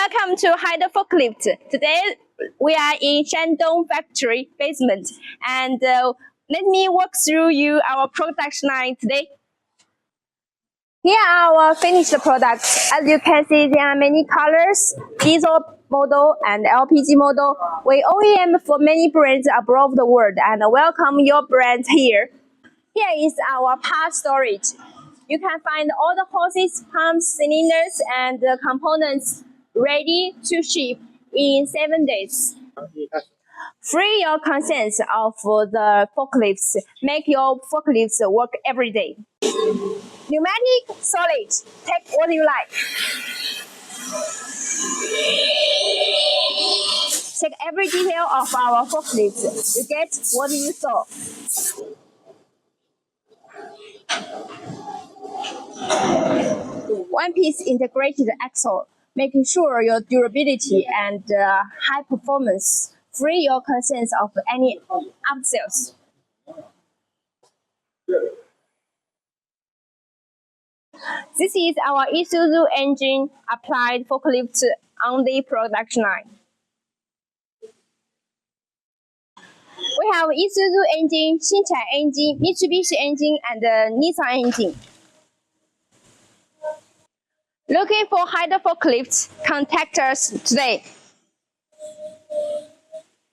Welcome to Hyder Forklift. Today we are in Shandong factory basement, and let me walk through you our production line today. Here are our finished products. As you can see, there are many colors, diesel model and LPG model. We OEM for many brands abroad the world and welcome your brand here. Here is our part storage. You can find all the hoses, pumps, cylinders, and components ready to ship in 7 days. Free your conscience of the forklifts. Make your forklifts work every day. Pneumatic, solid. Take what you like. Check every detail of our forklifts. You get what you saw. One-piece integrated axle, making sure your durability and high performance. Free your conscience of any upsells. This is our Isuzu engine applied forklift on the production line. We have Isuzu engine, Xinchai engine, Mitsubishi engine, and Nissan engine. Looking for Hyder Forklift? Contact us today.